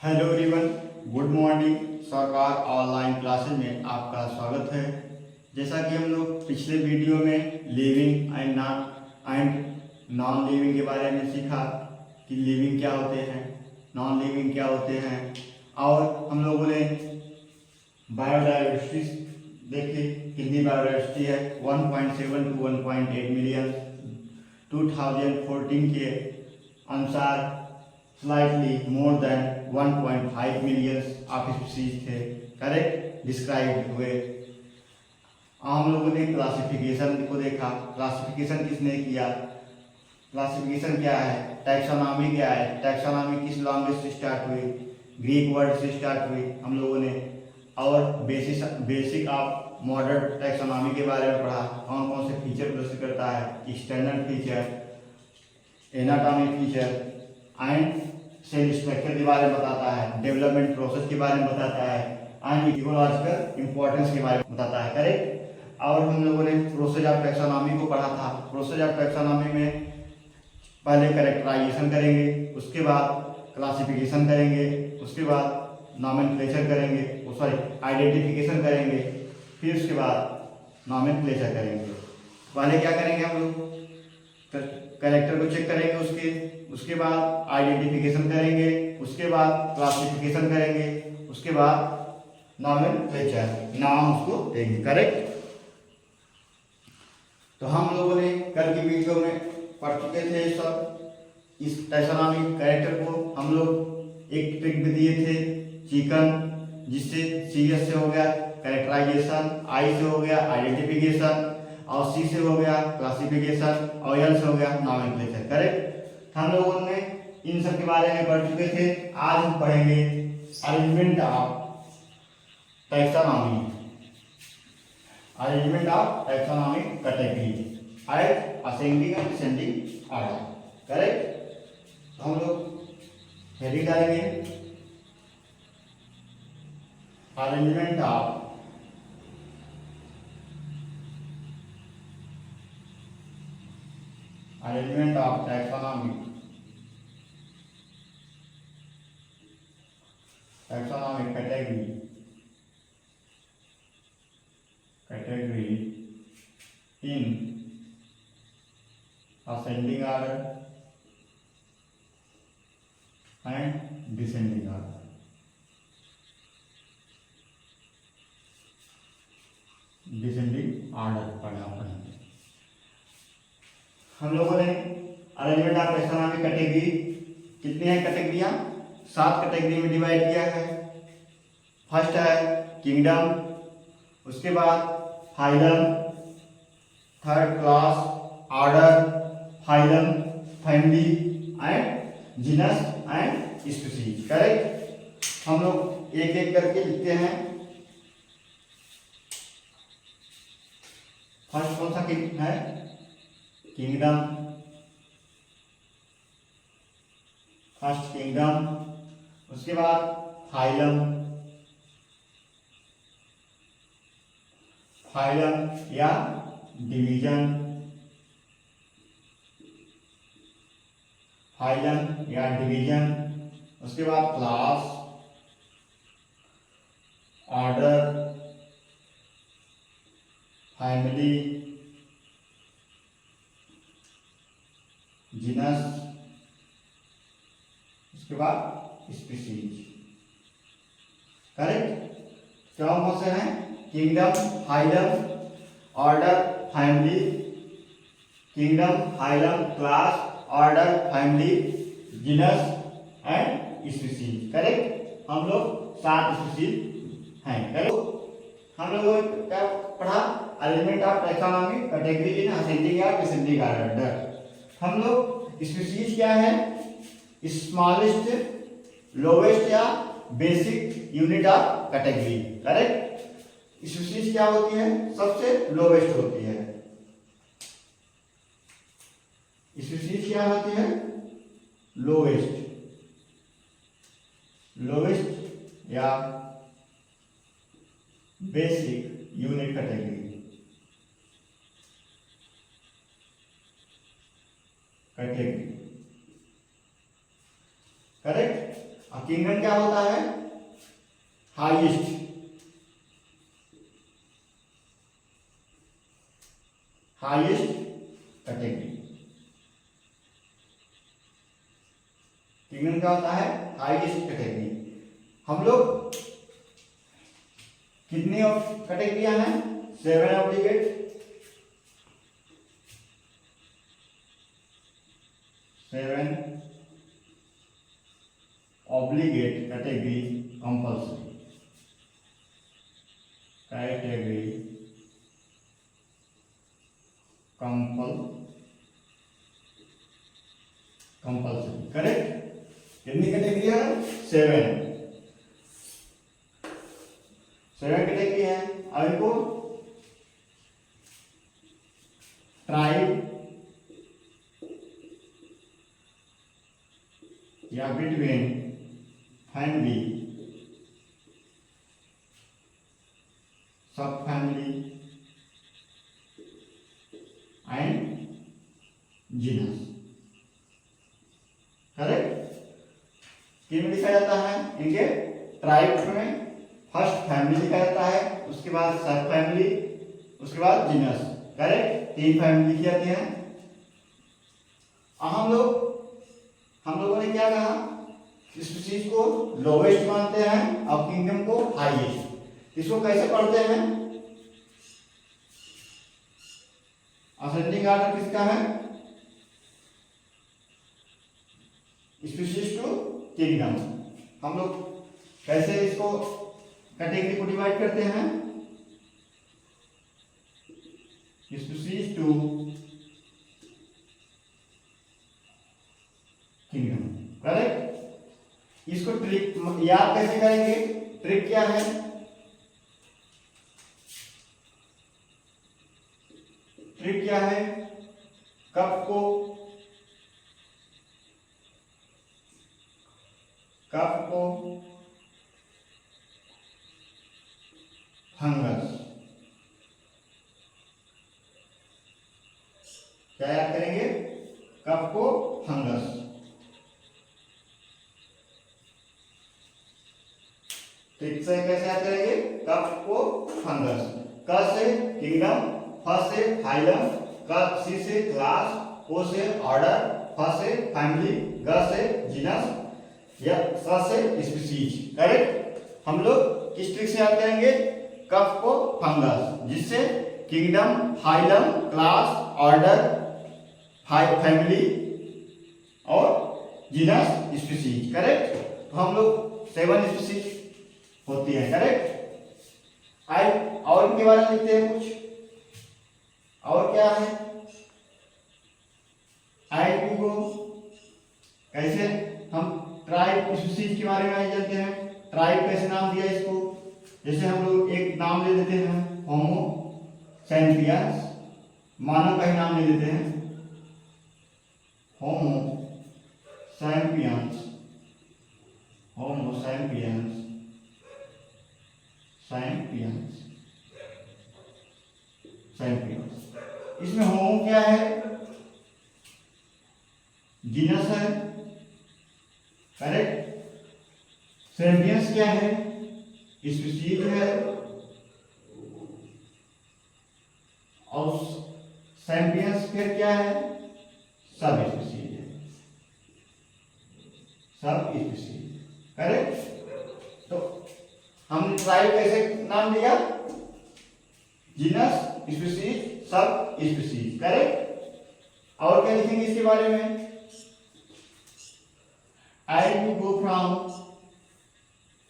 Hello everyone, good morning. सरकार online classes में आपका स्वागत है। जैसा कि हम लोग पिछले वीडियो में लिविंग एंड नॉन लिविंग के बारे में सीखा कि लिविंग क्या होते हैं, नॉन लिविंग क्या होते हैं, और हम लोगों ने बायोडाइवर्सिटी देखी। कितनी बायोडाइवर्सिटी है? 1.7 to 1.8 मिलियन। 2014 के अनुसार slightly more than 1.5 million of species थे, करेक्ट, डिस्क्राइब हुए। हम लोगों ने क्लासिफिकेशन को देखा। क्लासिफिकेशन किसने किया? क्लासिफिकेशन क्या है? टैक्सोनॉमी क्या है? टैक्सोनॉमी किस लैंग्वेज से स्टार्ट हुई? ग्रीक वर्ड से स्टार्ट हुई हम लोगों ने। और बेसिक ऑफ मॉडर्न टैक्सोनॉमी के बारे में पढ़ा। कौन कौन से फीचर प्रदर्शित करता है? External feature, anatomic feature and cell structure के बारे में बताता है, डेवलपमेंट प्रोसेस के बारे में बताता है, एंड इकोलॉजिकल इंपॉर्टेंस के बारे में बताता है, करेक्ट। और हम लोगों ने प्रोसेस ऑफ टैक्सोनॉमी को पढ़ा था। प्रोसेस ऑफ टैक्सोनॉमी में पहले कैरेक्टराइजेशन करेंगे, उसके बाद क्लासिफिकेशन करेंगे, उसके बाद नॉमेनक्लेचर करेंगे, आइडेंटिफिकेशन करेंगे, फिर उसके बाद नॉमेनक्लेचर करेंगे। पहले क्या करेंगे हम लोग? कैरेक्टर को चेक करेंगे, उसके बाद आइडेंटिफिकेशन करेंगे, उसके बाद क्लासिफिकेशन करेंगे, उसके बाद नॉमेनक्लेचर, नाम उसको देंगे, करेक्ट। तो हम लोगों ने कल की वीडियो में पढ़ चुके थे सब। इस टैक्सोनॉमिक कैरेक्टर को हम लोग एक ट्रिक भी दिए थे, चिकन, जिससे सीएस से हो गया कैरेक्टराइजेशन, आई से हो गया आइडेंटिफिकेशन, और सी से हो गया क्लासिफिकेशन, और एल से हो गया नॉमेनक्लेचर, करेक्ट। हम लोगों ने इन सब के बारे में पढ़ चुके थे। आज हम पढ़ेंगे arrangement of taxonomy, arrangement of taxonomic category as ascending and descending order, correct. हम लोग हेडिंग डालेंगे arrangement of taxonomic category in ascending order and descending order। Descending order पढ़ेंगे हम लोगों ने। अरेंजमेंट ऑफ टैक्सोनॉमी कैटेगरी कितनी है? कैटेगरियां 7 कैटेगरी में डिवाइड किया है। फर्स्ट है किंगडम, उसके बाद phylum, third class, order, phylum, family and genus and species, correct. हम लोग एक एक करके लिखते हैं। फर्स्ट कौन सा है? किंगडम, फर्स्ट किंगडम, उसके बाद फाइलम, या डिवीजन, उसके बाद क्लास, ऑर्डर, फैमिली, जीनस, उसके बाद स्पीशीज, करेक्ट। कौन से हैं? Kingdom, phylum, order, family, class, order, family, genus and species, correct. हम लोग 7 स्पीशीज हैं, करेक्ट। हम लोगों ने क्या पढ़ा? Arrangement of taxonomy category in ascending या डिसेंडिंग ऑर्डर। हम लोग स्पीशीज क्या है? स्मॉलेस्ट, लोवेस्ट या basic unit of category, correct. Species क्या होती है? सबसे लोवेस्ट होती है। स्पीशीज क्या होती है? लोवेस्ट या बेसिक यूनिट कैटेगरी, करेक्ट। और किंगडम क्या होता है? Highest, highest category. किंगडम क्या होता है? Highest category. हम लोग कितनी कैटेगरियां हैं? 7 obligate, 7 obligate category compulsory, category compulsory. Correct? कितनी कैटेगरी है? 7 कैटेगरी है। अब इनको ट्राइब या बिटवीन फैमिली, सब फैमिली एंड जीनस। करेक्ट? किन लिखा जाता है? इनके ट्राइब में फर्स्ट फैमिली लिखा जाता है, उसके बाद सब फैमिली, उसके बाद जीनस। करेक्ट? 3 फैमिली लिखी जाती हैं। हम लोगों ने क्या कहा? स्पीशीज को लोवेस्ट मानते हैं और किंगडम को हाईएस्ट। इसको कैसे पढ़ते हैं? असेंडिंग ऑर्डर किसका है? Species to kingdom. हम लोग कैसे इसको कैटेगरी को डिवाइड करते हैं? Species to kingdom. करेक्ट? इसको ट्रिक याद कैसे करेंगे? ट्रिक क्या है? ट्रिक क्या है? कप को फंगस, क्या याद करेंगे? कप को फंगस। ठीक से कैसे याद करेंगे? कप को फंगस। क से किंगडम, फ से फाइलम, क सी से क्लास, ओ से ऑर्डर, फ से फैमिली, ग से जीनस, या स से स्पीशीज। करेक्ट? हम लोग किस ट्रिक से याद करेंगे? कप को फंगस, जिससे kingdom, phylum, class, order, family और जीनस, स्पीशीज। करेक्ट? तो हम लोग 7 स्पीशीज होती है। करेक्ट? आई और इनके बारे में लिखते हैं कुछ। और क्या है? आई को कैसे हम ट्राइब स्पीशीज के बारे में जानते हैं। ट्राइब कैसे नाम दिया इसको? जैसे हम लोग एक नाम ले देते हैं होमो सैपियंस, मानव का ही नाम ले देते हैं Homo sapiens, Homo sapiens, sapiens, sapiens. इसमें होमो क्या है? जीनस है। करेक्ट? सैपियंस क्या है? स्पीशीज है। और सैपियंस फिर क्या है? सब स्पीशीज है, सब स्पीशीज। करेक्ट? तो हमने ट्राइब कैसे नाम दिया? जीनस, स्पीशीज, सब स्पीशीज। करेक्ट? और क्या लिखेंगे इसके बारे में? I will go from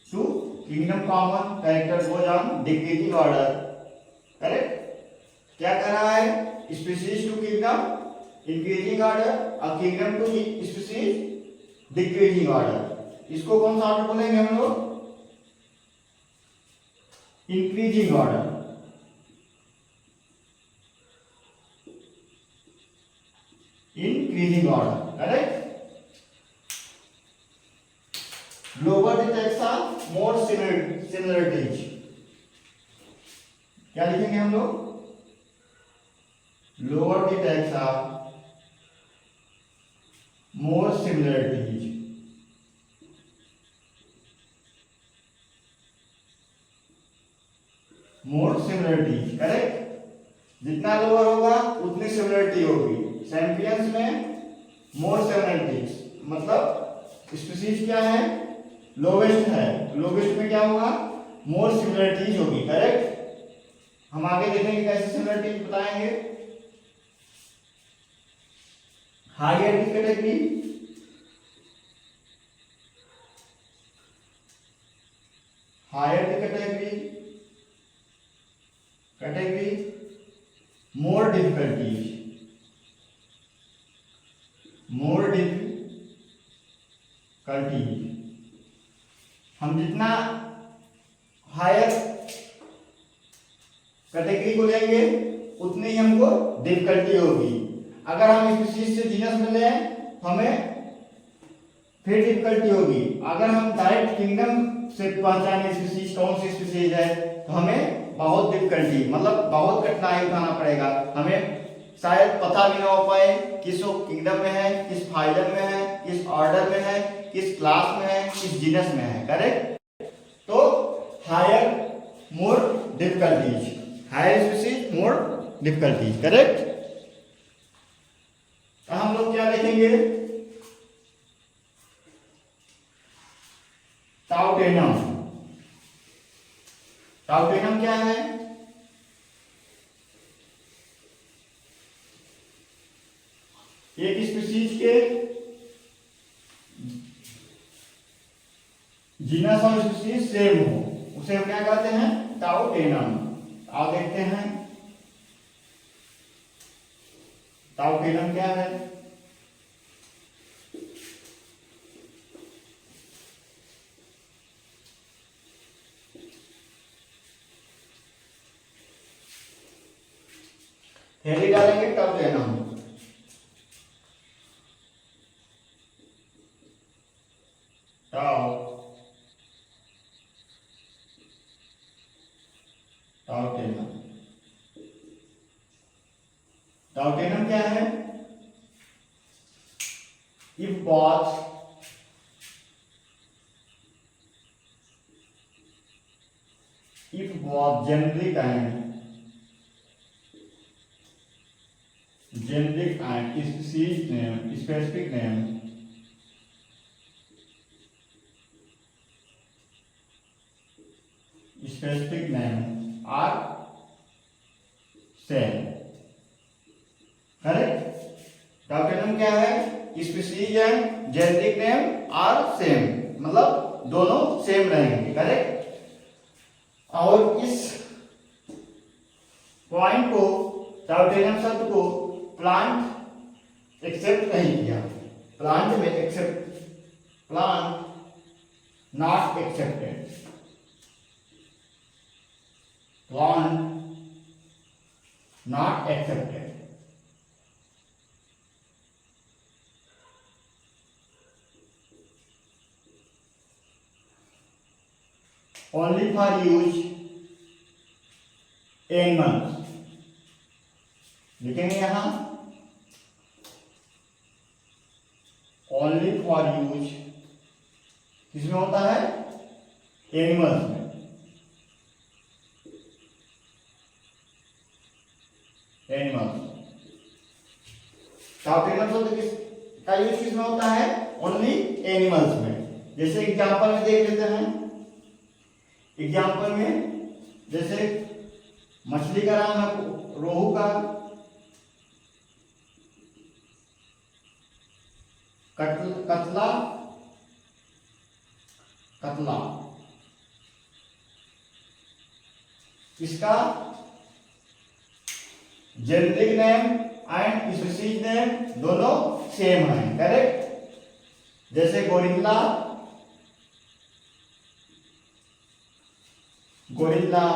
to kingdom common character goes on decreasing order. Correct? क्या कर रहा है? Species to kingdom increasing order और kingdom to species decreasing order. इसको कौन सा ऑर्डर बोलेंगे हम लोग? Increasing order. Increasing order. Correct? lower the taxa, more similarities। क्या लिखेंगे हम लोग? lower the taxa, more similarities। More similarities, correct. जितना लोअर होगा उतनी सिमिलरिटी होगी। सैम्पियंस में मोर सिमिलरिटीज मतलब स्पीशीज क्या है, लोवेस्ट है, लोवेस्ट में क्या होगा, मोर सिमिलरिटीज होगी, करेक्ट। हम आगे देखेंगे कैसे सिमिलरिटीज बताएंगे। हायर की कैटेगरी, हायर की कैटेगरी मोर डिफिकल्टीज, मोर डिफिकल्टीज। हम जितना हायर कैटेगरी को लेंगे उतनी ही हमको डिफिकल्टी होगी। अगर हम स्पीशीज से जीनस में लें तो हमें फिर डिफिकल्टी होगी। अगर हम डायरेक्ट किंगडम से पहचाने स्पीशीज कौन सी स्पीशीज है तो हमें बहुत डिफिकल्टी मतलब बहुत कठिनाई उठाना पड़ेगा। हमें शायद पता भी ना हो पाए किस किंगडम में है, किस फाइलम में है, किस ऑर्डर में है, किस क्लास में है, किस जीनस में है, करेक्ट। तो higher more difficulties, higher species more difficulties, correct. तो हम लोग क्या देखेंगे, टाउटेनम। टाउटेनम क्या है, एक स्पीशीज के जीनस और स्पीशीज सेम हो उसे हम क्या कहते हैं, टाउटेनम। आओ देखते हैं टाउटेनम क्या है। थैली डालेंगे टाउटेनम, टाउटेनम। टाउटेनम क्या है, if both generic and species name, specific name are same, correct. Tautonym क्या है, species and generic name are same मतलब दोनों सेम रहेंगे, करेक्ट। और इस पॉइंट को, टाउटेनम शब्द को प्लांट एक्सेप्ट नहीं किया, प्लांट में except, plant not accepted, plant not accepted. Only for use animals, लिखेंगे यहां ओनली फॉर यूज किसमें होता है, एनिमल्स में, एनिमल्स। टाउटेनम शब्द का यूज किसमें होता है, ओनली एनिमल्स में। जैसे एग्जांपल में देख लेते हैं, एग्जाम्पल में जैसे मछली का नाम है रोहू का, कतला, कतला, इसका generic name and species name दोनों सेम है, करेक्ट। जैसे गोरिल्ला, गोरिल्ला,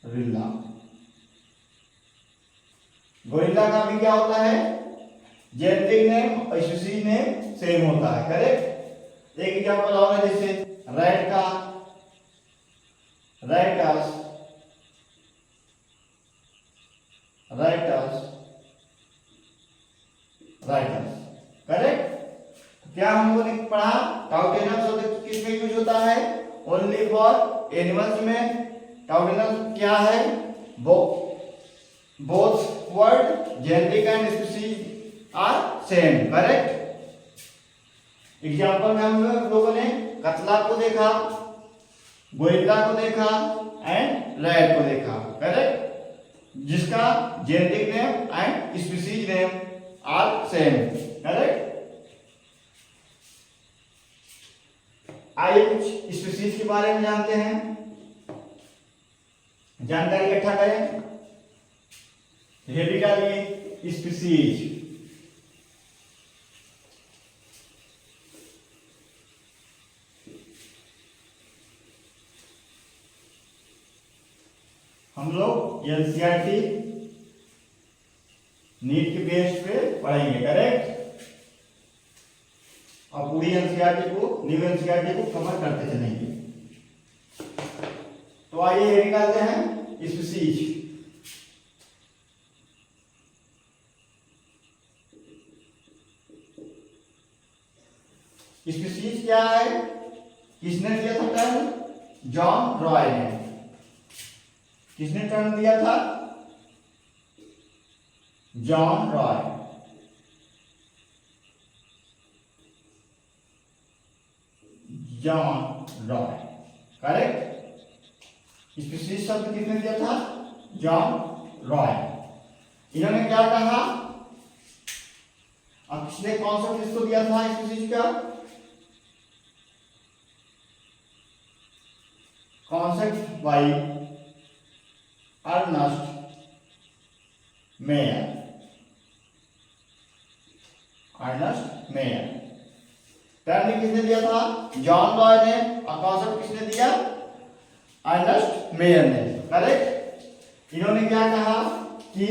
गोरिल्ला, गोरिल्ला का भी क्या होता है, जेनेरिक नेम और स्पीशीज नेम सेम होता है, करेक्ट। एक एग्जांपल और है जैसे रैट का, रैटस, रैटस, रैटस, करेक्ट। क्या हम लोगों ने पढ़ा, टाउटेनम शब्द किसमें यूज होता है, ओनली फॉर एनिमल्स में टर्मिनल क्या है? Both word genetic and species are same, correct. Example में हम लोगों ने कतला को देखा, गोरिल्ला को देखा एंड रैट को देखा, करेक्ट, जिसका genetic name and species name are same, correct. आइए कुछ स्पीशीज के बारे में जानते हैं, जानकारी इकट्ठा करें। हेडिंग डालिए स्पीशीज। हम लोग एनसीईआरटी नीट के बेस पे पढ़ेंगे, करेक्ट, और पूरी एनसीईआरटी को, न्यू एनसीईआरटी को कवर करते चलेंगे। तो आइए ये निकालते हैं स्पीशीज। स्पीशीज क्या है? किसने दिया था टर्म? जॉन रॉय ने। किसने टर्म दिया था? John Roy. John Roy, correct. Species शब्द किसने दिया था? जॉन रॉय। इन्होंने क्या कहा? अब किसने कॉन्सेप्ट किसको दिया था स्पीशीज का? Concept by Ernst Mayr. Ernst Mayr. Term किसने दिया था? जॉन रॉय ने। और कॉन्सेप्ट किसने दिया? अर्नस्ट मेयर ने, करेक्ट। इन्होंने क्या कहा कि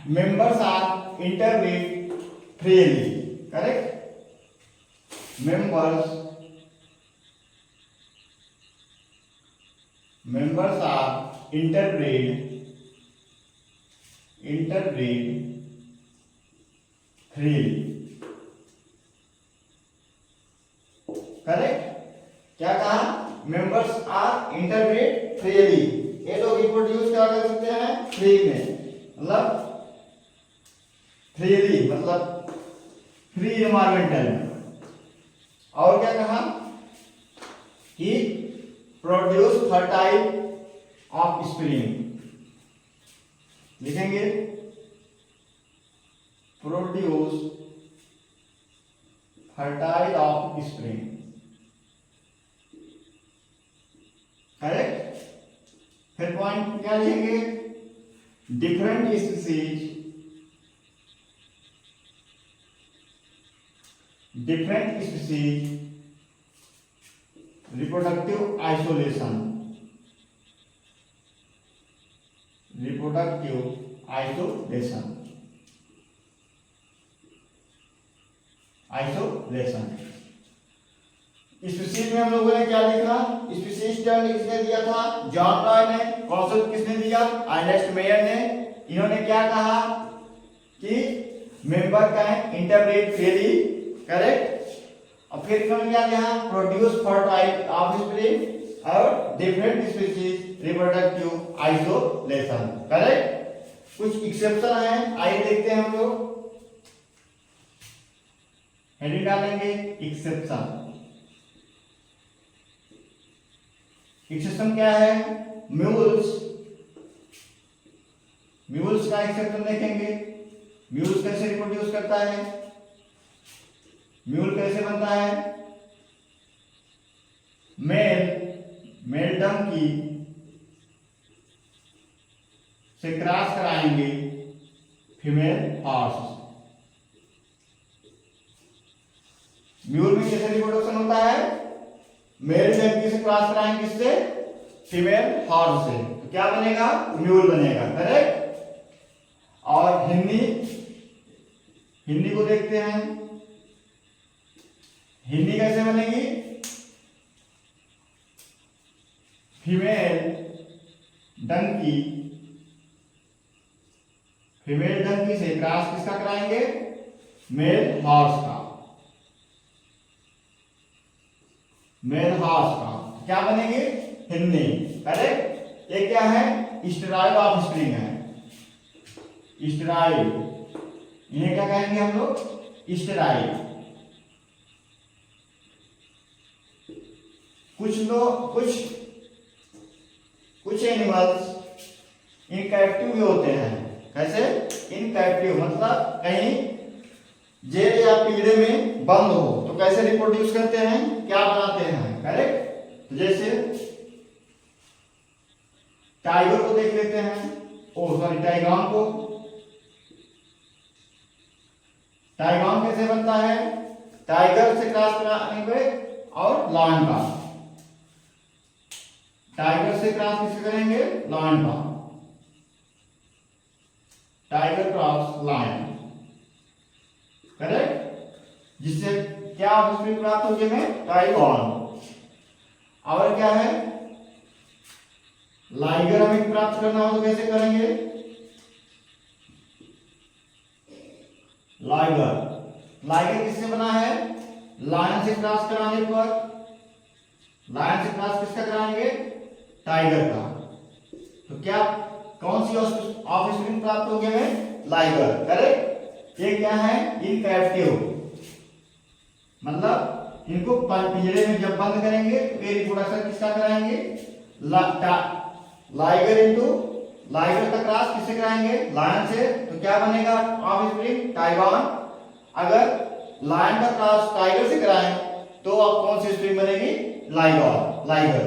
members are interbreed freely, correct. members are interbreed freely, correct. क्या कहा? Members are interbreed freely. ये लोग रिप्रोड्यूस क्या कर सकते हैं? फ्री में, मतलब फ्रीली, मतलब फ्री एनवायरमेंटल में। और क्या कहा कि प्रोड्यूस फर्टाइल ऑफ स्प्रिंग। लिखेंगे produce fertile of spring, correct. फिर पॉइंट क्या लिखेंगे? Different species reproductive isolation, species में हम लोगों ने क्या लिखा? स्पीशीज टर्म किसने दिया था? जॉन रॉय ने। कॉन्सेप्ट किसने दिया? अर्नेस्ट मेयर ने। इन्होंने क्या कहा कि मेंबर का है इंटरब्रीड फ्रीली, करेक्ट। और फिर इन्होंने क्या लिखा? प्रोड्यूस फर्टाइल ऑफस्प्रिंग और different species reproductive isolation, correct. कुछ एक्सेप्शन है, आइए देखते हैं हम लोग। हेडिंग डालेंगे एक्सेप्शन। एक्सेप्शन क्या है? म्यूल्स का एक्सेप्शन देखेंगे। म्यूल्स कैसे रिप्रोड्यूस करता है? म्यूल कैसे बनता है? मेल डंकी से क्रॉस कराएंगे फीमेल हॉर्स। म्यूल में कैसे रिप्रोडक्शन होता है? मेल डंकी से क्रॉस कराएंगे किससे? फीमेल हॉर्स से। तो क्या बनेगा? म्यूल बनेगा, करेक्ट। और हिंदी को देखते हैं। हिंदी कैसे बनेगी? फीमेल डंकी से क्रॉस किसका कराएंगे? मेल हॉर्स का। क्या बनेंगे? हिन्नी। करेक्ट। ये क्या है? स्टेरॉइड ऑफ स्प्रिंग है, स्टेरॉइड। इन्हें क्या कहेंगे हम लोग? स्टेरॉइड। कुछ एनिमल्स इनकैप्टिव भी होते हैं। कैसे? इनकैप्टिव मतलब कहीं जेल या पिंजरे में बंद हो तो कैसे रिप्रोड्यूस करते हैं, क्या बनाते हैं? करेक्ट। तो जैसे टाइगर को देख लेते हैं, टाइगॉन को। टाइगॉन कैसे बनता है? टाइगर से क्रॉस कराने पे और लॉयन का। टाइगर से क्रॉस किससे करेंगे? लॉयन का। Tiger cross lion. करेक्ट। जिससे क्या ऑफस्प्रिंग प्राप्त होगी? में टाइगॉन। और क्या है? लाइगर हमें प्राप्त करना हो तो कैसे करेंगे? लाइगर। लाइगर किससे बना है? लायन से क्रॉस कराने पर। लायन से क्रॉस किसका कराएंगे? टाइगर का। तो क्या कौन सी ऑफस्प्रिंग प्राप्त होगी हमें? लाइगर। करेक्ट। ये क्या है? इनकैप्टिव, मतलब इनको पिंजरे में जब बंद करेंगे तो ये रिप्रोडक्शन किसका कराएंगे? लाइगर इनटू लाइगर का क्रॉस किससे कराएंगे? लायन से। तो क्या बनेगा ऑफस्प्रिंग? टाइगॉन। अगर लायन का क्रॉस टाइगर से कराएं तो अब कौन सी स्प्रिंग बनेगी? Liger. Liger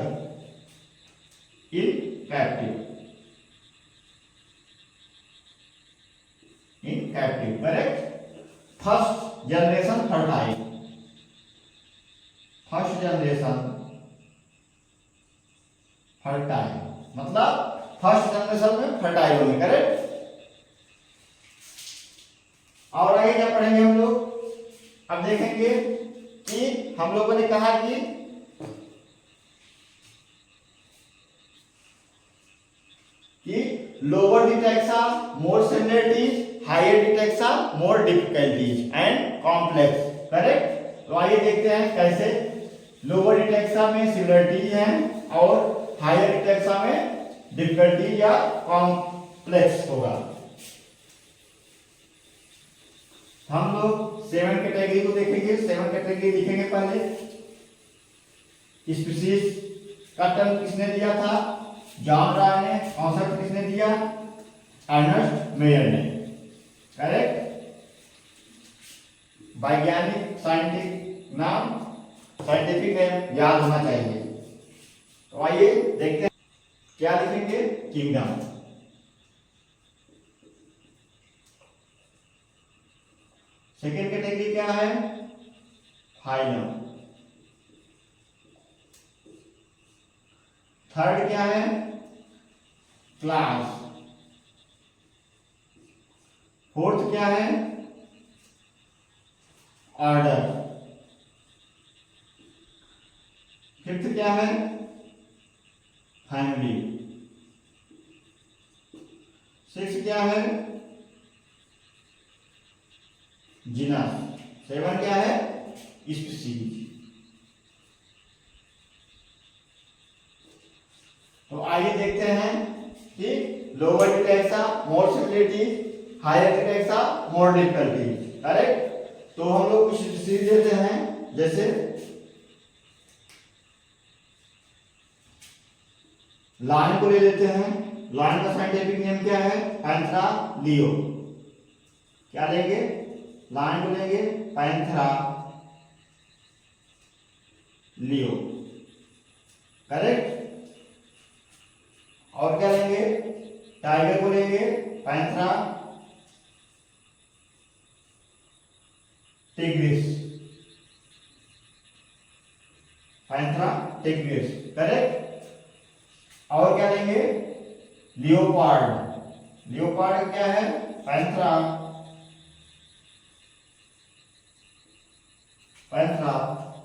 in captive. In captive. Correct. First generation fertile. First generation fertile मतलब फर्स्ट जनरेशन में फर्टाइल होंगे। करेक्ट। और आगे क्या पढ़ेंगे हम लोग? अब देखेंगे कि हम लोगों ने कहा कि lower the taxa more similarities, higher the taxa more difficulties and complex. Correct. तो आइए देखते हैं कैसे लोअर डिटेक्सा में सिमिलरिटीज हैं और हायर डिटेक्सा में डिफिकल्टी या कॉम्प्लेक्स होगा। हम लोग 7 कैटेगरी को देखेंगे। 7 कैटेगरी लिखेंगे। पहले स्पीशीज का टर्म किसने दिया था? जॉन राय ने। कॉन्सेप्ट किसने दिया? अर्नेस्ट मेयर ने। करेक्ट। वैज्ञानिक साइंटिफिक नेम याद होना चाहिए। तो आइए देखते हैं क्या लिखेंगे? किंगडम। सेकेंड कैटेगरी क्या है? फाइलम। थर्ड क्या है? क्लास। फोर्थ क्या है? ऑर्डर। फिफ्थ क्या है? फैमिली। सिक्स क्या है? जीनस। 7 क्या है? स्पीशीज। तो आइए देखते हैं कि lower the taxa more similarities, higher the taxa more difficulties. Correct. तो हम लोग कुछ स्पीशीज देते हैं, जैसे लायन को ले लेते हैं। लायन का साइंटिफिक नेम क्या है? Panthera leo. क्या लेंगे? लायन को लेंगे पैंथेरा लियो। करेक्ट। और क्या लेंगे? टाइगर को लेंगे Panthera tigris. Panthera tigris. Correct. और क्या लेंगे? लियोपार्ड। लियोपार्ड क्या है? Panthera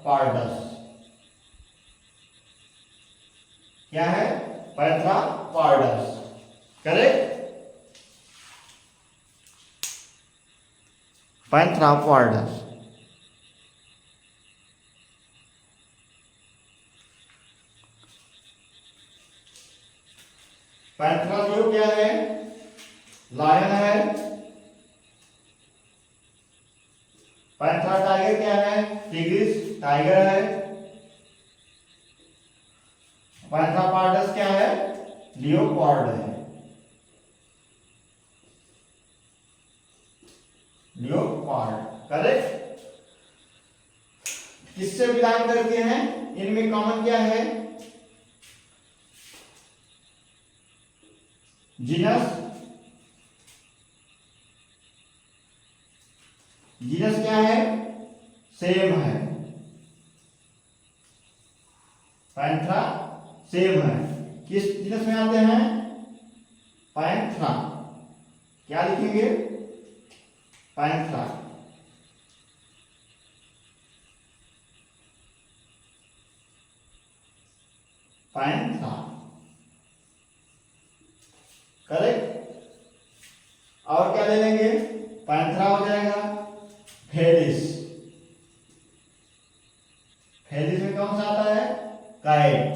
pardus. क्या है? Panthera pardus. Correct. Panthera pardus. Panthera लियो क्या है? लायन है। पैंथरा टाइगर क्या है? टिग्रिस टाइगर है। पैंथरा पार्डस क्या है? लियोपार्ड है। Leopard correct. किससे बिलोंग करते हैं? इनमें कॉमन क्या है? जीनस। जीनस क्या है? सेम है। पैंथरा सेम है। किस जीनस में आते हैं? पैंथरा। क्या लिखेंगे? पैंथरा। Panthera correct. और क्या ले लेंगे? पैंथरा हो जाएगा फेलिस। फेलिस में कौन सा आता है? काइट।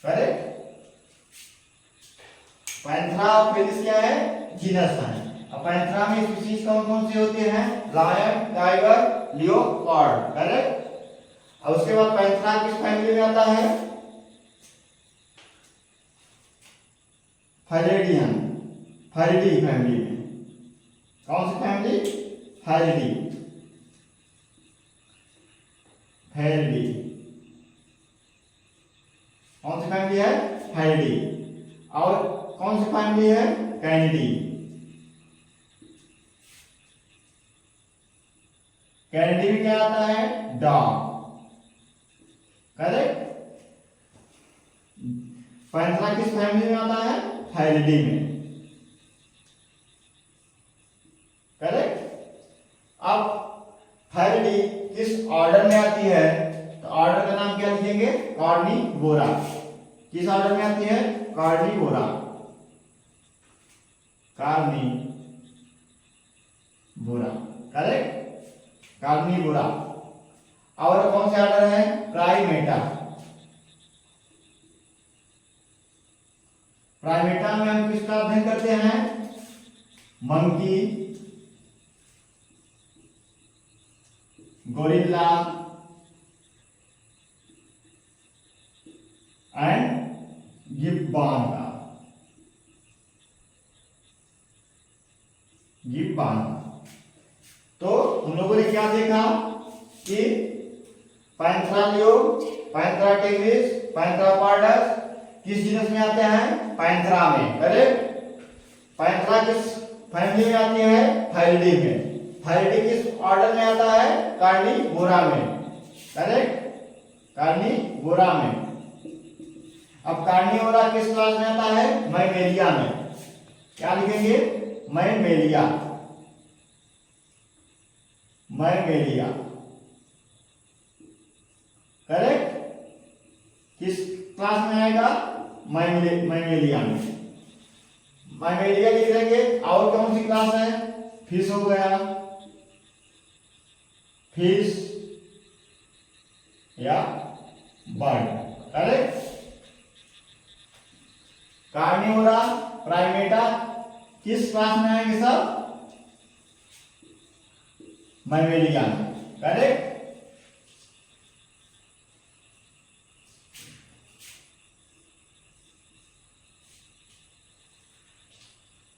करेक्ट। पैंथरा और फेलिस क्या है? जीनस है। अब पैंथरा में स्पीशीज कौन कौन से होते हैं? Lion, tiger, leopard. करेक्ट। और उसके बाद पैंथरा किस फैमिली में आता है? फैलिडियन। फैलिडी फैमिली में। कौन सी फैमिली? फैलिडी। फैलिडी कौन सी फैमिली है? फैलिडी। और कौन सी फैमिली है? कैनिडी। कैनिडी में क्या आता है? डॉग। करेक्ट। पैंथरा किस फैमिली में आता है? फैलिडी में। करेक्ट। अब फैलिडी किस ऑर्डर में आती है? तो ऑर्डर का नाम क्या लिखेंगे? कार्निवोरा। किस ऑर्डर में आती है? कार्निवोरा। कार्निवोरा। करेक्ट। कार्निवोरा। और कौन से ऑर्डर है? प्राइमेटा। प्राइमेटा में हम किसका अध्ययन करते हैं? मंकी, गोरिल्ला एंड गिब्बॉन का। गिब्बॉन। तो उन लोगों ने क्या देखा कि पैंथरा लियो, पैंथरा टिग्रिस, पैंथरा पार्डस किस जीनस में आते हैं? पैंथरा में। करेक्ट। पैंथरा किस फैमिली में आती है? फैलिडी में। फैलिडी किस ऑर्डर में आता है? कार्निवोरा में। करेक्ट। कार्निवोरा में। अब कार्निवोरा किस क्लास में आता है? मैमेलिया में। क्या लिखेंगे? मैमेलिया। मैमेलिया। करेक्ट। किस क्लास में आएगा? मैमेलिया में। मैमेलिया लिख देंगे। और कौन सी क्लास है? फिश हो गया, फिश या बर्ड। करेक्ट। कार्निवोरा, प्राइमेटा किस क्लास में आएंगे सब? मैमेलिया में। करेक्ट।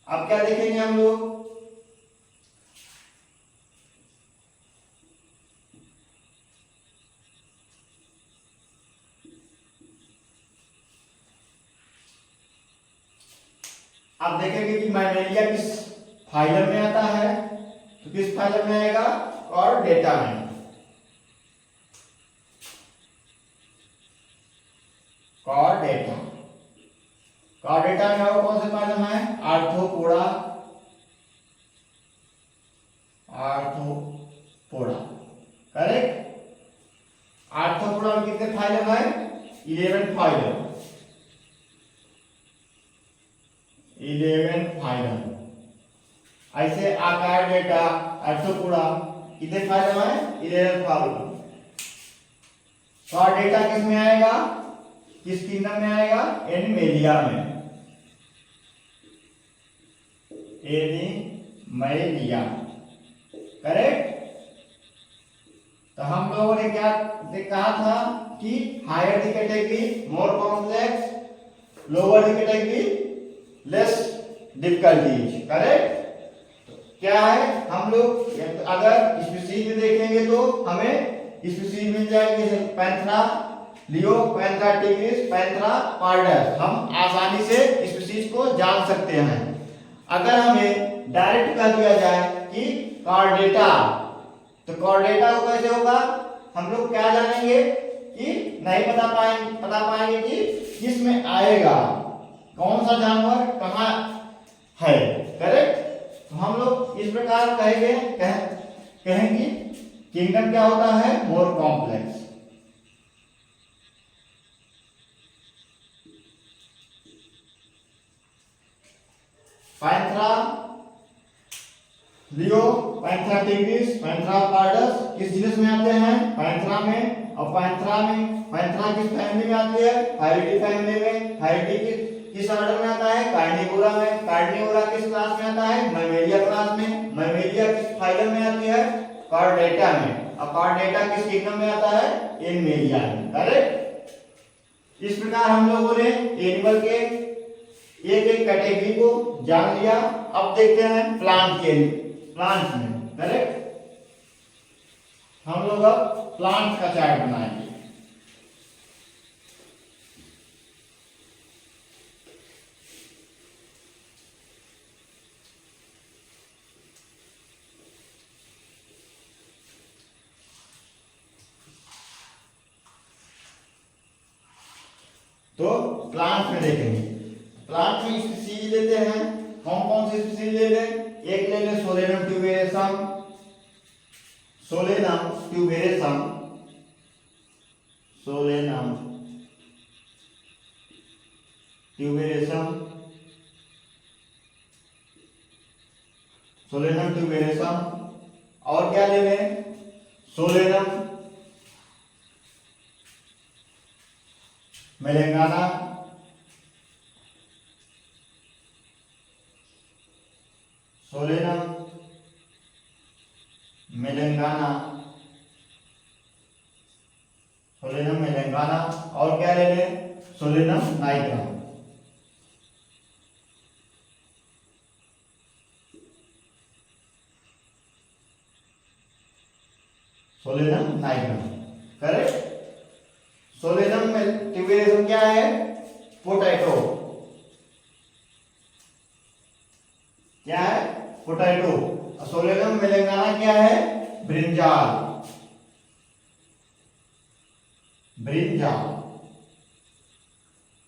अब क्या देखेंगे हम लोग? आप देखेंगे कि मैमेलिया किस फाइलम में आता है? तो किस फाइलम में आएगा? कॉर्डेटा में। कॉर्डेटा। कॉर्डेटा में और कौन से फाइलम है? आर्थ्रोपोडा। आर्थ्रोपोडा। करेक्ट। आर्थ्रोपोडा में कितने फाइलम है? 11 फाइलम। 11 फाइलम। ऐसे आकार डेटा, आर्थ्रोपोडा कितने फाइलम है? 11 फाइलम। कॉर्डेटा किस में आएगा? किस किंगडम में आएगा? एनिमेलिया में, एनिमेलिया, करेक्ट। तो हम लोगों ने क्या कहा था कि higher the category more complex, lower the category less difficulties, correct. क्या है, हम लोग अगर स्पीशीज में देखेंगे तो हमें स्पीशीज मिल जाएगी, जैसे पैंथरा लियो, पैंथरा टिग्रिस, पैंथरा पार्डस। हम आसानी से स्पीशीज को जान सकते हैं। अगर हमें डायरेक्ट कह दिया जाए कि कॉर्डेटा, तो कॉर्डेटा को कैसे होगा? हम लोग क्या जानेंगे कि नहीं बता पाएंगे कि किस में आएगा, कौन सा जानवर कहाँ है, करेक्ट। तो हम लोग इस प्रकार कहेंगे किंगडम क्या होता है? More complex. पैंथरा लियो, पैंथरा टिग्रिस, पैंथरा पार्डस किस जीनस में आते हैं? पैंथरा में। और पैंथरा किस फैमिली में आती है? फाइलिडी फैमिली में। फाइलिडी किस ऑर्डर में आता है? कार्निवोरा में। कार्निवोरा किस क्लास में आता है? मैमेलिया क्लास में। मैमेलिया किस फाइलम में आती है? कॉर्डेटा में। और कॉर्डेटा किस किंगडम में आता है? एनिमेलिया में, करेक्ट। इस प्रकार हम लोगों ने एनिमल के एक एक कैटेगरी को जान लिया। अब देखते हैं प्लांट में, करेक्ट। हम लोग अब प्लांट का चार्ट बनाएंगे। तो प्लांट में देखेंगे, प्लांट में स्पीशीज लेते हैं। कौन कौन सी स्पीशीज ले लें? एक ले लें Solanum tuberosum, Solanum tuberosum, Solanum tuberosum, Solanum tuberosum. और क्या ले लें? Solanum melongena, Solanum melongena, Solanum melongena. और क्या ले लें? Solanum nigrum. Solanum nigrum, correct. Solanum में ट्यूबेरसम क्या है? पोटैटो, क्या है? पोटैटो। सोलेनम मेलेंगाना क्या है? Brinjal, brinjal,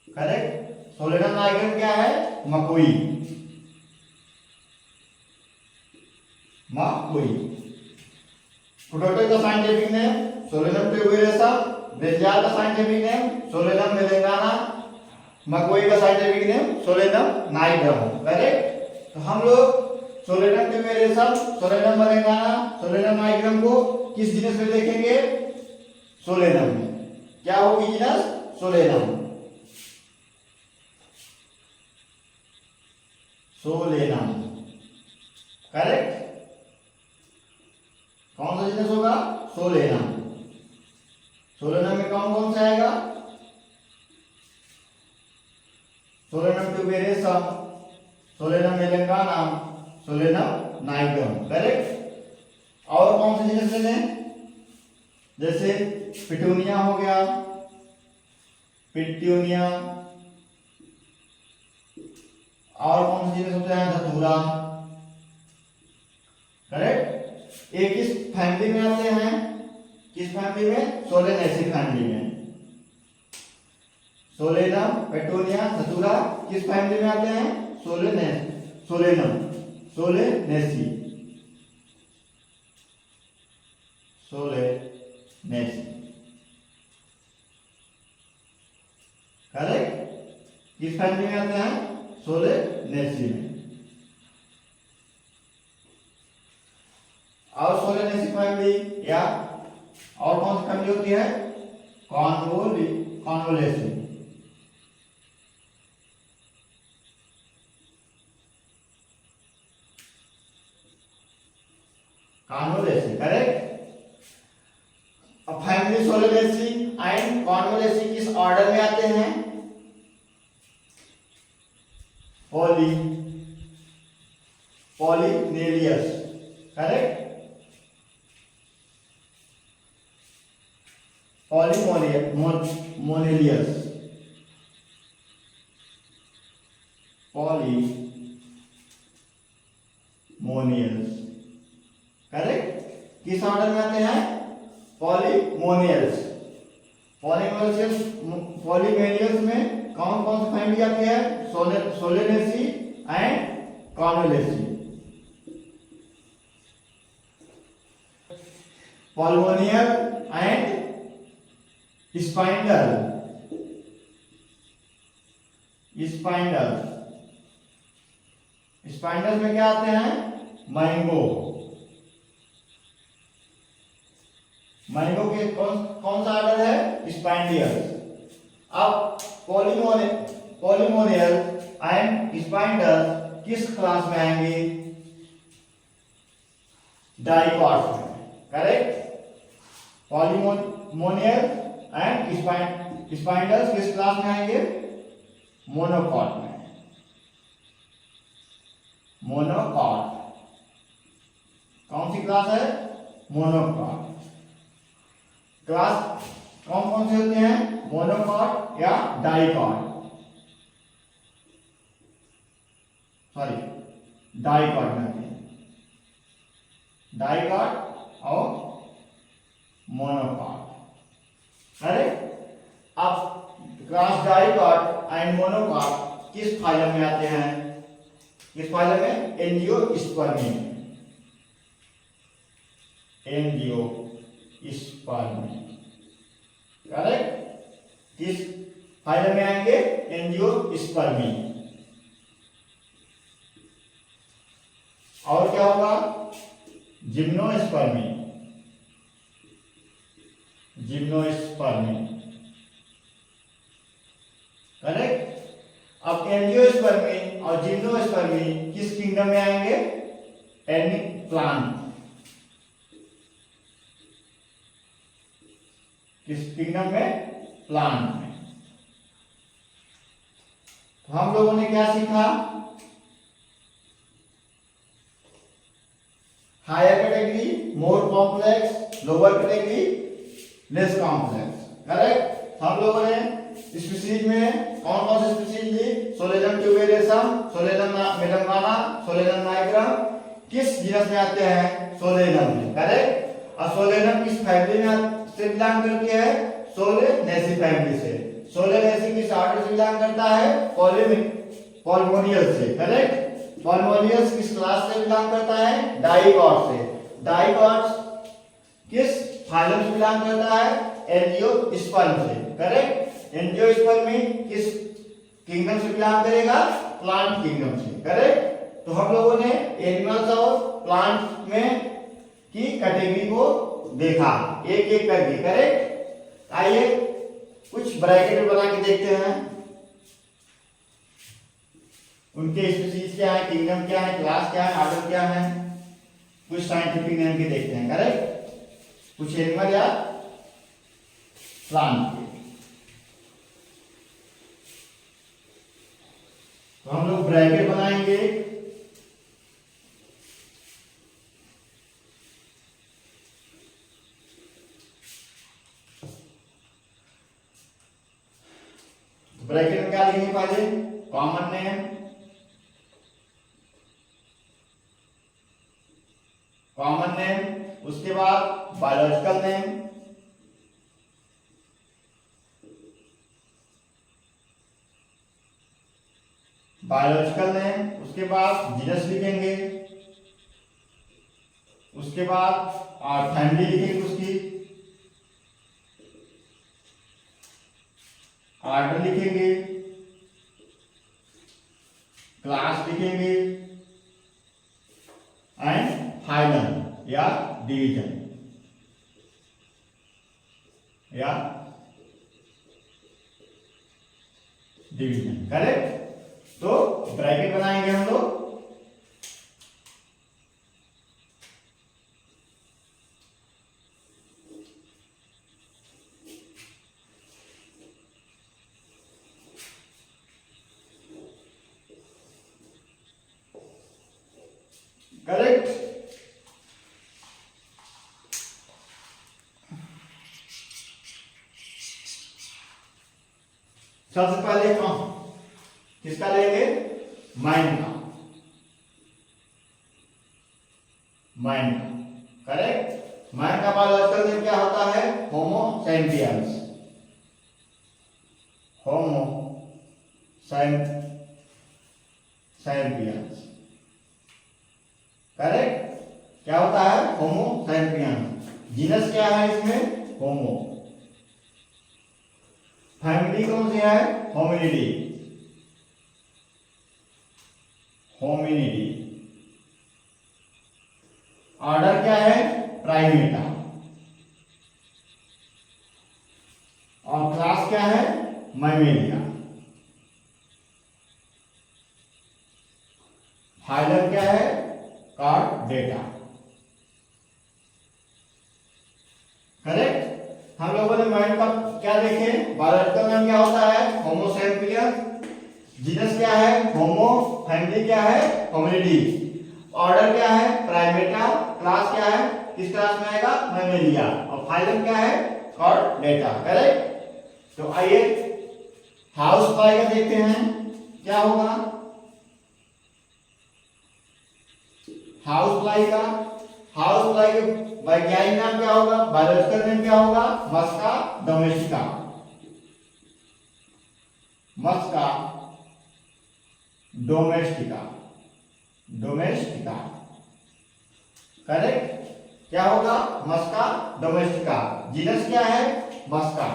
correct. Solanum nigrum क्या है? मकोई, मकोई। पोटैटो का साइंटिफिक नेम सोलेनम ट्यूबेरसम, ब्रिंजाल का साइंटिफिक नेम सोलेनम मेलेंगाना, मकोई का scientific name Solanum nigrum, correct. तो हम लोग Solanum tuberosum, Solanum melongena, Solanum nigrum को किस जीनस में देखेंगे? सोलेनम में। क्या होगी जीनस? Solanum, Solanum, correct. कौन सा जीनस होगा? सोलेनम। सोलेनम में कौन कौन सा आएगा? Solanum tuberosum, Solanum melongena, Solanum nigrum, correct. और कौन से जीनस ले लें? जैसे पिटूनिया हो गया, पिट्यूनिया। और कौन से जीनस होते हैं? धतूरा, करेक्ट। एक किस फैमिली में आते हैं? किस फैमिली में? सोलेनेसी फैमिली में। सोलेनम, पेटूनिया, धतूरा किस फैमिली में आते हैं? Solanum, Solanaceae, Solanaceae, correct. किस फैमिली में आते हैं? सोलेनेसी में। और सोलेनेसी फैमिली या और कौन सी फैमिली होती है? Convolvulaceae, Convolvulaceae, correct. अब फैमिली सोलेनेसी एंड कॉन्वोलेसी किस ऑर्डर में आते हैं? पॉलिनेलियस, करेक्ट। मोनेलियस, पॉलीमोनियल्स, करेक्ट। किस ऑर्डर में आते हैं? पॉलीमोनियल्स। पॉलीमेनियल्स में कौन कौन सी फैमिली आती है? Solanaceae and Convolvulaceae. Polemoniales and स्पाइंडल, स्पाइंडल में क्या आते हैं? मैंगो के कौन सा ऑर्डर है? स्पाइंडियल्स। अब पॉलिमोनियल एंड स्पाइंडल किस क्लास में आएंगे? डाइकॉट्स में, करेक्ट। पॉलिमोनियल एंड स्पाइंडल्स किस क्लास में आएंगे? मोनोकॉट में। मोनोकॉट कौन सी क्लास है? मोनोकॉट। क्लास कौन कौन से होते हैं? मोनोकॉट या डाइकॉट, सॉरी डाइकॉट में आते हैं, डाइकॉट और मोनोकॉट, करेक्ट। अब क्लास डाइकॉट एंड मोनोकॉट किस फाइलम में आते हैं? किस फाइलम में? Angiospermae, correct. किस फाइलम में आएंगे? एंजियोस्पर्मी। और क्या होगा? Gymnospermae, correct. अब एंजियोस्पर्मी और जिम्नोस्पर्मी किस किंगडम में आएंगे? प्लांट, किस किंगडम में? प्लांट में। तो हम लोगों ने क्या सीखा? Higher category more complex, lower category less complex, correct. हम लोगों ने स्पीशीज में कौन कौन सी स्पीशीज ली? Solanum tuberosum, Solanum melongena, Solanum nigrum किस जीनस में आते हैं? सोलेनम में, करेक्ट। और सोलेनम किस फैमिली में से बिलोंग करती है? सोलेनेसी फैमिली से। सोलेनेसी किस ऑर्डर से बिलोंग करता है? पॉलिमोनियल से, करेक्ट। पॉलिमोनियल्स किस क्लास से बिलोंग करता है? डाइकॉट से। डाइकॉट किस फाइलम से बिलोंग करता है? एंजियोस्पर्म से, करेक्ट। एंजियोस्पर्मी किस किंगडम से बिलोंग करेगा? प्लांट किंगडम से, करेक्ट। तो हम लोगों ने एनिमल्स और प्लांट में की कैटेगरी को देखा एक एक करके, करेक्ट। आइए कुछ ब्रैकेट बना के देखते हैं। उनके स्पीशीज क्या है, किंगडम क्या है, क्लास क्या है, ऑर्डर क्या है, कुछ साइंटिफिक नेम के देखते हैं, करेक्ट। कुछ एनिमल या प्लांट के। तो हम लोग ब्रैकेट बनाएंगे। ब्रैकेट में क्या लिखेंगे? पहले कॉमन नेम, उसके बाद बायोलॉजिकल नेम, उसके बाद जीनस लिखेंगे, उसके बाद फैमिली लिखेंगे, उसकी ऑर्डर लिखेंगे, क्लास लिखेंगे एंड फाइलम या डिवीजन करेक्ट। तो ब्रैकेट बनाएंगे हम लोग। करेक्ट। सबसे पहले किसका लेंगे? माइन का, माइन का, करेक्ट। माइन का बायोलॉजिकल नेम क्या होता है? Homo sapiens, Homo sapiens, correct. क्या होता है? Homo sapiens. जीनस क्या है इसमें? होमो। फैमिली कौन सी है? Hominidae, Hominidae. ऑर्डर क्या है? प्राइमेटा। और क्लास क्या है? मैमेलिया। फाइलम क्या है? Chordata, correct. हम लोगों ने माइंड का क्या देखे? बायोलॉजिकल नाम क्या होता है? Homo sapiens. जीनस क्या है? होमो। फैमिली क्या है? होमिनिडी। ऑर्डर क्या है? प्राइमेटा। क्लास क्या है? किस क्लास में आएगा? मैमेलिया। और फाइलम क्या है? Chordata, correct. तो आइए हाउस फ्लाई का देखते हैं क्या होगा। हाउस फ्लाई का, हाउस फ्लाई के वैज्ञानिक नाम क्या होगा? बायोलॉजिकल नेम क्या होगा? मस्का डोमेस्टिका, मस्का डोमेस्टिका, डोमेस्टिका, करेक्ट। क्या होगा? मस्का डोमेस्टिका। जीनस क्या है? मस्का।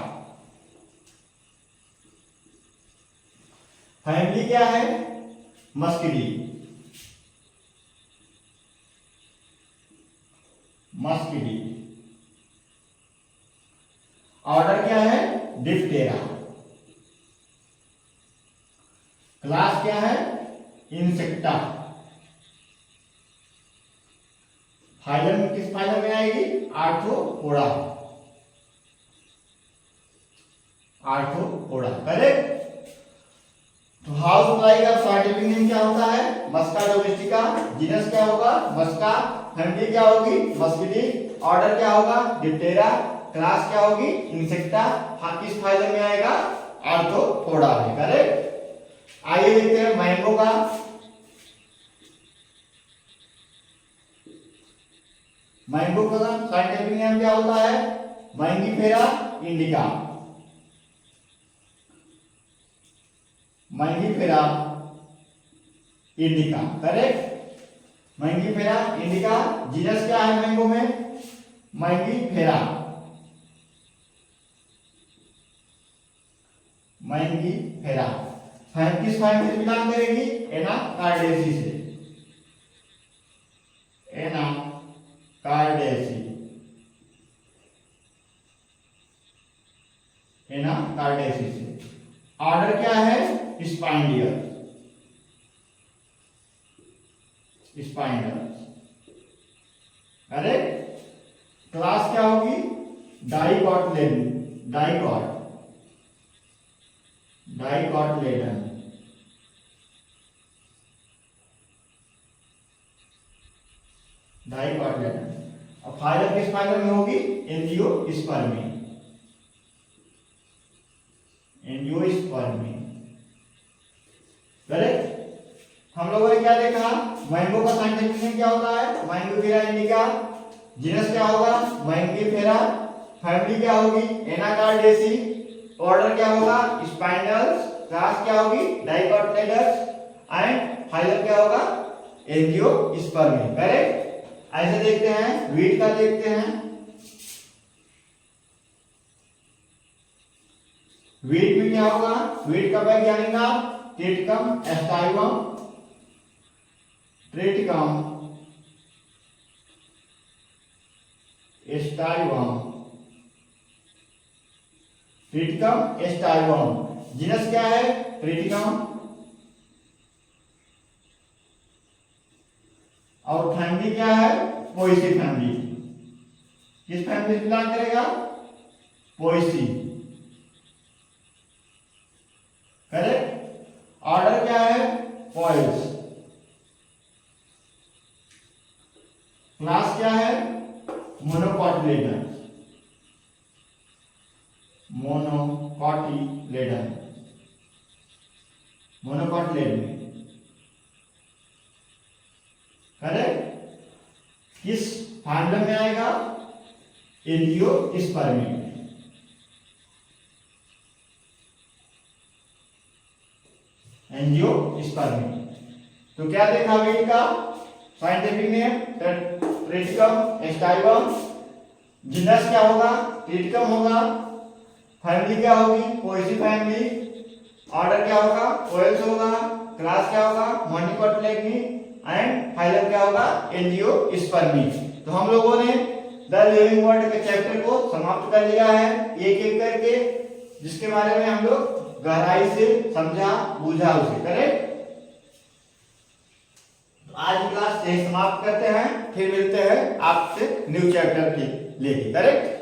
फैमिली क्या है? मस्किडी, मस्किडी। ऑर्डर क्या है? डिप्टेरा। क्लास क्या है? इंसेक्टा। फाइलम किस फाइलम में आएगी? Arthropoda, arthropoda, correct. तो हाउस फ्लाई का साइंटिफिक नेम क्या होता है? मस्का डोमेस्टिका। जीनस क्या होगा? मस्का। फैमिली क्या होगी? मस्किडी। ऑर्डर क्या होगा? डिप्टेरा। क्लास क्या होगी? इंसेक्टा। किस फाइलम में आएगा? आर्थ्रोपोडा में, करेक्ट। आइए देखते हैं मैंगो का। मैंगो का साइंटिफिक नेम क्या होता है? Mangifera indica, Mangifera indica, correct. Mangifera indica. Genus क्या है मैंगो में? Mangifera, Mangifera. किस फैमिली से बिलोंग करेगी? एनाकार्डेसी से, एनाकार्डेसी, एनाकार्डेसी से। ऑर्डर क्या है? स्पाइंडियल, स्पाइंडल, करेक्ट। क्लास क्या होगी? डाइकॉटलेडन, डाइकॉटलेडन, डाइकॉटलेडन। और फाइलम किस फाइलम में होगी? Angiospermae, angiospermae, correct. हम लोगों ने क्या देखा? मैंगो का साइंटिफिक नेम क्या होता है? मैंगोफेरा इंडिका। जीनस क्या होगा? मैंगीफेरा। फैमिली क्या होगी? एनाकार्डेसी। ऑर्डर क्या होगा? स्पाइनल्स। क्लास क्या होगी? डाइकोटिलेडस। एंड फाइलम क्या होगा? Angiospermae, correct. ऐसे देखते हैं। वीट का देखते हैं। वीट में क्या होगा? वीट का वैज्ञानिक नाम? Triticum aestivum, Triticum aestivum, Triticum aestivum. Genus क्या है? ट्रिटिकम। और फैमिली क्या है? Poaceae family. किस फैमिली से बिलोंग करेगा? Poaceae, correct. ऑर्डर क्या है? पॉइल्स, क्लास क्या है? मोनोकोटिलेडन। Monocotyledon, monocotyledon. करेक्ट। किस फाइलम में आएगा? एंजियोस्पर्मी। एंजियोस्पर्मी। तो क्या देखा अभी का scientific name? Triticum aestivum. Genus क्या होगा? ट्रिटिकम होगा। फैमिली क्या होगी? Poaceae family. ऑर्डर क्या होगा? कोएल्स होगा। क्लास क्या होगा? मोनोकोटिलेडनी। एंड फाइलम क्या होगा? एंजियोस्पर्मी। तो हम लोगों ने द लिविंग वर्ल्ड के चैप्टर को समाप्त कर लिया है एक एक करके, जिसके बारे में हम लोग गहराई से समझा बूझा उसे। करेक्ट। आज की क्लास यही समाप्त करते हैं, फिर मिलते हैं आपसे न्यू चैप्टर के लेके। करेक्ट।